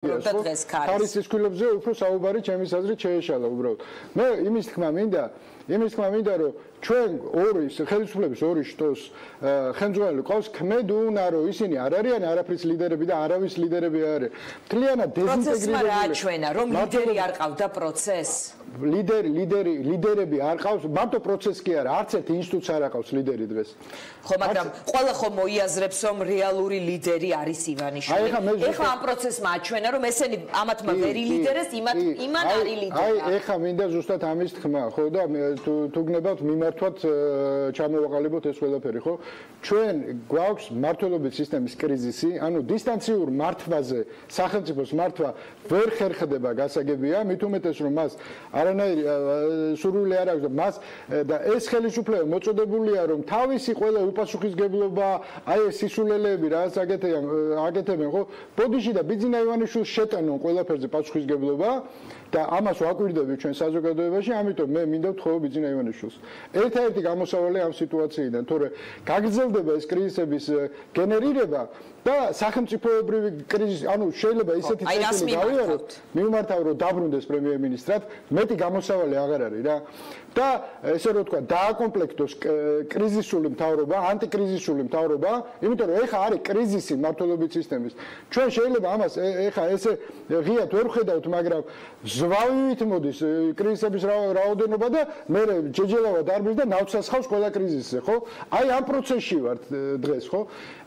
ქარის ცისქვილებზე უფრო საუბარი ჩემის აზრით შეეშალა უბრალოდ. მე იმის თქმა მინდა რომ ჩვენ ორი ხელისუფლების ორი შტოს ხელმძღვანელი ყავს ქმედ უნდა რომ ისინი არ არიან არაფრის ლიდერები და არავის ლიდერები არ არიან. მთლიანად დეზინტეგრირებული. პროცესმა რა აჩვენა რომ ლიდერი არ ყავდა პროცესს? ლიდერები არ ყავს, მარტო პროცესი კი არა, არც ერთ ინსტიტუტს არ ყავს ლიდერი დღეს. ხო, მაგრამ ყველა ხომ მოიაზრებს რომ რეალური ლიდერი არის ივანიშვილი. ეხლა ამ პროცესმა აჩვენა რომ ესენი ამათმა ვერ ილიდერეს, იმან არ ილიდერა. აი, ეხლა მინდა ზუსტად ამის თქმა, ხო და თუ გნებავთ მიმართვად ჩამოვაყალიბოთ ეს ყველაფერი, ხო? ჩვენ გვაქვს მმართველობის სისტემის კრიზისი, ანუ დისტანციურ მართვაზე, სახელმწიფოს მართვა ვერ ხერხდება გასაგებია, მით უმეტეს რომ მას არანაირი სურვილი არ აქვს და მას და ეს ხელისუფლება მოწოდებულია რომ თავისი ყველა უპასუხისგებლობა, აი ეს სისულელეები რაც აკეთებენ, ხო? ბოდიში და ბიძინა ივანიშვილს შეტანონ ყველაფერზე პასუხისგებლობა და ამას ვაკვირდები ჩვენ საზოგადოებაში, ამიტომ მე მინდა ვთხოვო ბიძინა ივანიშვილს. ერთადერთი გამოსავალი ამ სიტუაციიდან, თორე გაგრძელდება ეს კრიზისების გენერირება და სახელმწიფოებრივი კრიზისი, ანუ შეიძლება ისეთი წესები გავიაროთ, მიმართავ რომ დაბრუნდეს პრემიერ-მინისტრად, მეტი გამოსავალი აღარ არის რა. და ესე რომ თქვა, დააკომპლექტოს კრიზისული მთავრობა, ანტიკრიზისული მთავრობა, იმიტომ რომ ეხა არის კრიზისი მმართველობის სისტემის. ჩვენ შეიძლება ამას ეხა ესე ღიად ვერ ვხედავთ, მაგრამ ზვავივით მოდის კრიზისების რაოდენობა და მე ჯეჯელავა დარბის და ნავცასხავს ყველა კრიზისზე, ხო? აი ამ პროცესში ვართ დღეს, ხო?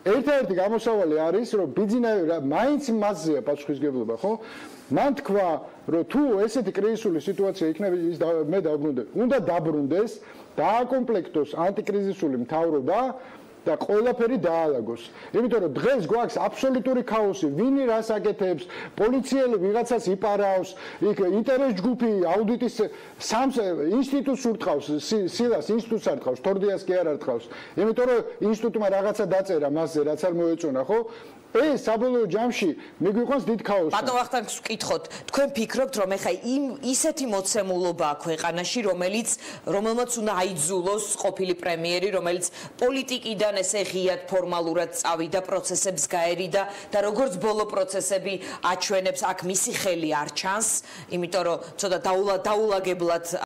ერთადერთი გამოსავალი არის, რომ ბიძინა მაინც მასზეა პასუხისგებლობა, ხო? მან თქვა, რომ თუ ესეთი კრიზისული სიტუაცია იქნება, მე დაბრუნდები. უნდა დაბრუნდეს, დააკომპლექტოს ანტიკრიზისული მთავრობა და ყველაფერი დაალაგოს. იმიტომ რომ დღეს გვაქვს აბსოლუტური ქაოსი, ვინი რას აკეთებს, პოლიციელი ვიღაცას იპარავს, იქ ინტერეს ჯგუფი აუდიტის სამს ინსტიტუტს ურტყავს, სილას ინსტიტუტს არ ტყავს, თორდიას კი არ არტყავს. იმიტომ რომ ინსტიტუტმა რაღაცა დაწერა მასზე, რაც არ მოეწონა, ხო? ეს საბოლოო ჯამში მიგვიყვანს დიდ ქაოსს. ბატონ ვახტანგს ვკითხოთ, თქვენ ფიქრობთ რომ ეხა ისეთი მოცემულობა აქვს ქვეყანაში, რომელმაც უნდა აიძულოს ყოფილი პრემიერი, რომელიც პოლიტიკიდან ესე ღიად ფორმალურად წავიდა პროცესებს გაერიდა და როგორც ბოლო პროცესები აჩვენებს, აქ მისი ხელი არ ჩანს, იმიტომ რომ ცოტა დაულაგებლად